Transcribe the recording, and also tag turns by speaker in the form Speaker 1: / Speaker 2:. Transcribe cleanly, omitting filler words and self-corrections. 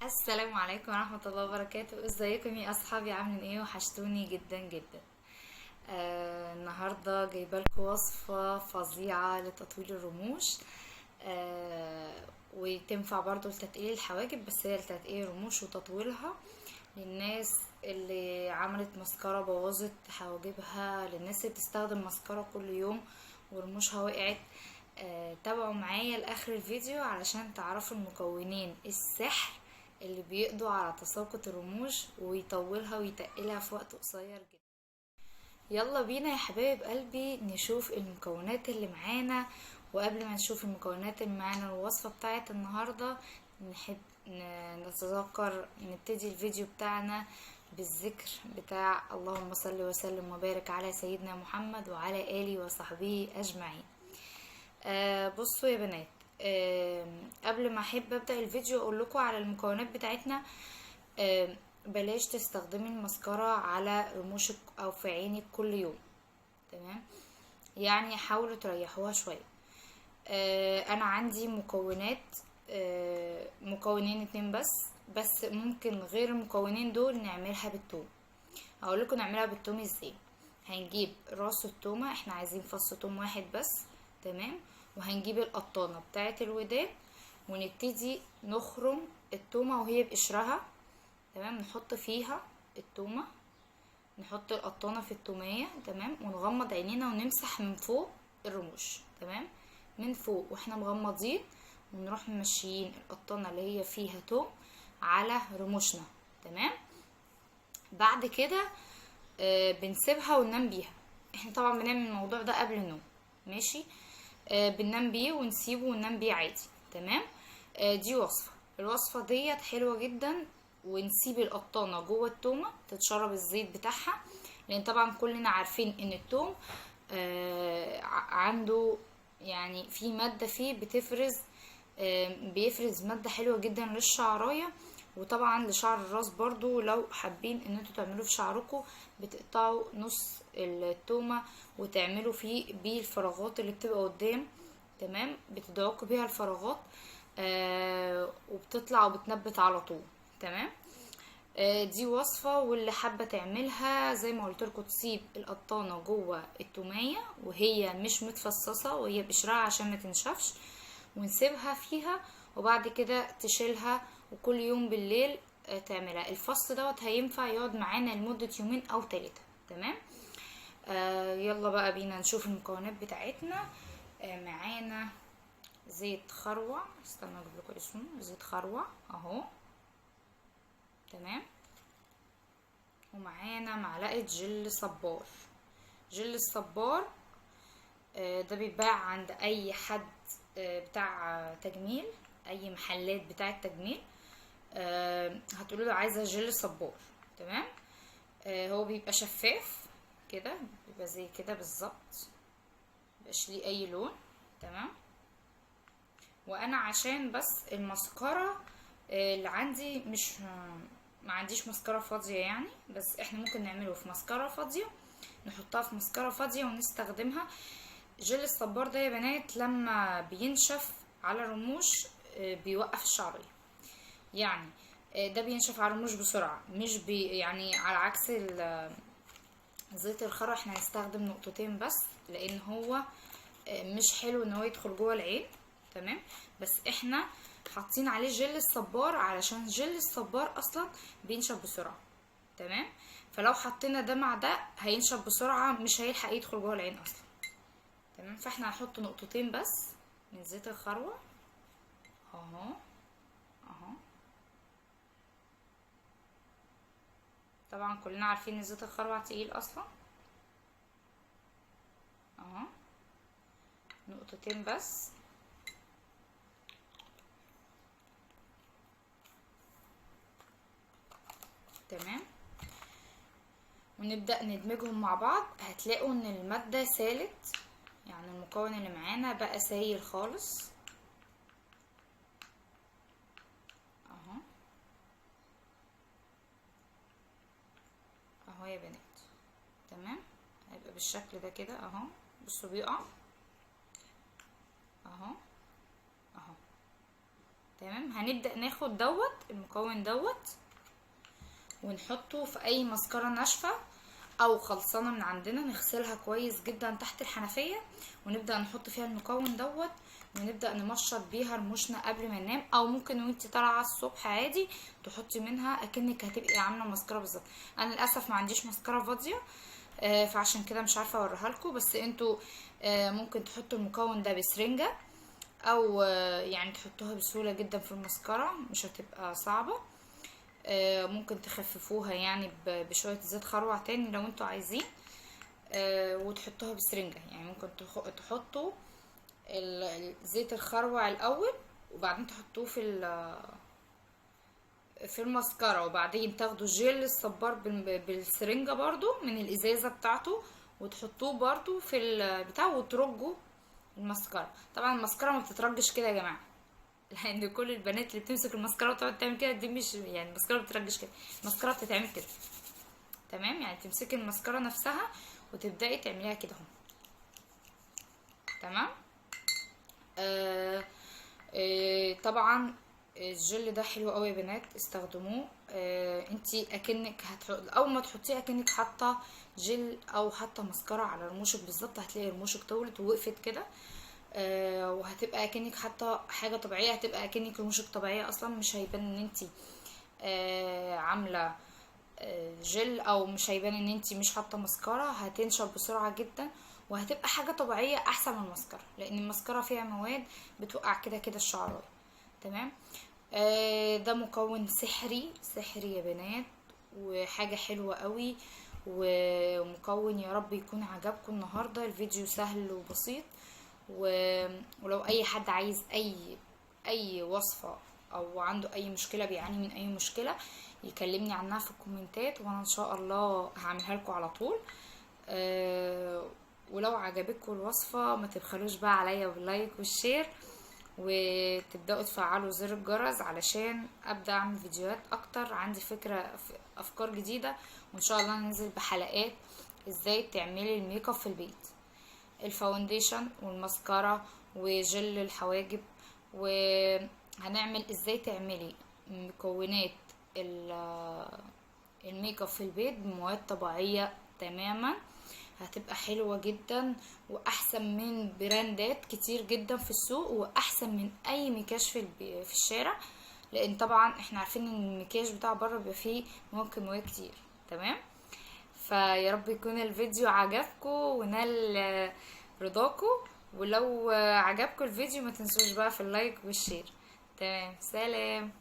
Speaker 1: السلام عليكم ورحمة الله وبركاته. ازيكم يا اصحابي؟ عاملين ايه؟ وحشتوني جدا جدا. النهاردة جايبالكم وصفة فظيعة لتطويل الرموش. وتنفع برضو لتتقيل الحواجب، بس هي لتتقيل الرموش وتطويلها للناس اللي عملت مسكرة بوظت حواجبها، للناس اللي بتستخدم مسكرة كل يوم ورموشها وقعت. تابعوا معايا لاخر الفيديو علشان تعرفوا المكونين السحر اللي بيقضوا على تساقط الرموش ويطولها ويتقلها في وقت قصير جدا. يلا بينا يا حبايب قلبي نشوف المكونات اللي معانا. وقبل ما نشوف المكونات اللي معانا الوصفة بتاعت النهاردة، نحب نتذكر نبتدي الفيديو بتاعنا بالذكر بتاع اللهم صل وسلم وبارك على سيدنا محمد وعلى آله وصحبه أجمعين. بصوا يا بنات، قبل ما احب ابدا الفيديو اقول لكم على المكونات بتاعتنا. بلاش تستخدمي المسكرة على رموشك او في عينك كل يوم، تمام؟ يعني حاولوا تريحوها شويه. انا عندي مكونات، مكونين اتنين بس ممكن غير المكونين دول نعملها بالثوم. هقول لكم نعملها بالثوم ازاي. هنجيب راس التومه، احنا عايزين فص توم واحد بس، تمام؟ وهنجيب القطانه بتاعه الودان ونبتدي نخرم التومه وهي بقشرها، تمام؟ نحط فيها التومه، نحط القطانه في التوميه، تمام؟ ونغمض عينينا ونمسح من فوق الرموش، تمام؟ من فوق واحنا مغمضين، ونروح ممشيين القطانه اللي هي فيها توم على رموشنا، تمام؟ بعد كده بنسيبها وننام بيها. احنا طبعا بنعمل الموضوع ده قبل النوم، ماشي؟ بننام بيه ونسيبه وننام بيه عادي، تمام؟ دي وصفة. الوصفة ديت حلوة جدا. ونسيب القطانة جوه التومة تتشرب الزيت بتاعها، لان طبعا كلنا عارفين ان التوم عنده يعني في مادة فيه بتفرز، بيفرز مادة حلوة جدا للشعراية، وطبعا لشعر الراس برضو. لو حابين ان انتوا تعملوا في شعركم بتقطعوا نص التومة وتعملوا فيه بيه الفراغات اللي بتبقى قدام، تمام؟ بتدعكوا بيها الفراغات وبتطلع وبتنبت على طول، تمام؟ دي وصفة. واللي حابة تعملها زي ما قلت لكم تسيب القطانة جوه التومية وهي مش متفصصة وهي بقشرها عشان ما تنشفش، ونسيبها فيها، وبعد كده تشيلها وكل يوم بالليل تعملها. الفص دوت هينفع يقعد معانا لمدة يومين او 3، تمام؟ يلا بقى بينا نشوف المكونات بتاعتنا. معانا زيت خروع، استنى اجيب لكم اسمه، زيت خروع اهو، تمام؟ ومعانا معلقة جل صبار. جل الصبار ده بيتباع عند اي حد بتاع تجميل، اي محلات بتاعه تجميل. هتقولوا له عايزه جل صبار، تمام؟ هو بيبقى شفاف كده، بيبقى زي كده بالظبط، مبقاش ليه اي لون، تمام؟ وانا عشان بس المسكرة اللي عندي مش ما عنديش مسكرة فاضية يعني، بس احنا ممكن نعمله في مسكرة فاضية، نحطها في مسكرة فاضية ونستخدمها. جل الصبار ده يا بنات لما بينشف على الرموش بيوقف الشعرية، يعني ده بينشف على الرموش بسرعة، مش يعني على عكس زيت الخرا احنا هنستخدم نقطتين بس، لان هو مش حلو ان هو يدخل جوه العين، تمام؟ بس احنا حاطين عليه جل الصبار علشان جل الصبار اصلا بينشف بسرعة، تمام؟ فلو حطينا ده مع ده هينشف بسرعة، مش هيلحق يدخل جوه العين اصلا، تمام؟ فاحنا هنحط نقطتين بس من زيت الخروع اهو اهو. طبعا كلنا عارفين ان زيت الخروع تقيل اصلا اهو. نقطتين بس، تمام؟ ونبدأ ندمجهم مع بعض. هتلاقوا ان المادة سالت، يعني المكون اللي معانا بقى سايل خالص اهو اهو يا بنات، تمام؟ هيبقى بالشكل ده كده اهو. بصوا بيقع اهو اهو. تمام. هنبدأ ناخد المكون ونحطه في اي مسكرة ناشفة او خلصانة من عندنا، نغسلها كويس جدا تحت الحنفية، ونبدأ نحط فيها المكون ونبدأ نمشط بيها رموشنا قبل ما ننام، او ممكن وانت طالعة الصبح عادي تحطي منها اكنك هتبقي عاملة مسكرة بالظبط. انا للاسف ما عنديش مسكرة فاضية، فعشان كده مش عارفة اوريها لكم، بس انتوا ممكن تحطوا المكون ده بسرنجة، او يعني تحطوها بسهولة جدا في المسكرة، مش هتبقى صعبة. ممكن تخففوها يعني بشوية زيت خروع تاني لو انتوا عايزين، وتحطوها بسرنجة. يعني ممكن تحطوا زيت الخروع الاول، وبعدين تحطوه في المسكرة، وبعدين تاخدوا جل الصبار بالسرنجة برضو من الازازة بتاعته، وتحطوه برضو في البتاع، وترجوا المسكرة. طبعا المسكرة ما بتترجش كده يا جماعة، لان كل البنات اللي بتمسك المسكرة وتقعد تعمل كده دي مش يعني المسكرة ما بتترجش كده، المسكرة بتتعمل كده. تمام. يعني تمسكي المسكرة نفسها وتبدأي تعمليها كده اهو. تمام. طبعا الجل ده حلو قوي يا بنات، استخدموه. انتي اكنك اول ما تحطيه اكنك حاطه جل او حاطه مسكره على رموشك بالظبط، هتلاقي رموشك طولت ووقفت كده، وهتبقى اكنك حاطه حاجه طبيعيه، هتبقى اكنك رموشك طبيعيه اصلا، مش هيبان ان انتي عامله جل، او مش هيبان ان انتي مش حاطه مسكره، هتنشف بسرعه جدا، وهتبقى حاجه طبيعيه احسن من المسكره، لان المسكره فيها مواد بتوقع كده كده الشعرايه. تمام. ده مكون سحري يا بنات، وحاجه حلوه قوي، ومكون يا رب يكون عجبكم النهارده. الفيديو سهل وبسيط، ولو اي حد عايز اي وصفه، او عنده اي مشكله، بيعاني من اي مشكله، يكلمني عنها في الكومنتات، وانا ان شاء الله هعملها لكم على طول. ولو عجبتكم الوصفه ما تبخلوش بقى عليا باللايك والشير، وتبداوا تفعلوا زر الجرس علشان ابدا اعمل فيديوهات اكتر. عندي افكار جديده، وان شاء الله ننزل بحلقات ازاي تعملي الميك اب في البيت، الفاونديشن والماسكارا وجل الحواجب، وهنعمل ازاي تعملي مكونات الميك اب في البيت بمواد طبيعية تماما. هتبقى حلوة جدا، واحسن من براندات كتير جدا في السوق، واحسن من اي مكياج في الشارع، لان طبعا احنا عارفين ان المكياج بتاع بره بيبقى فيه مواد كتير. تمام. فيا رب يكون الفيديو عجبكم ونال رضاكم، ولو عجبكم الفيديو ما تنسوش بقى في اللايك والشير. تمام. سلام.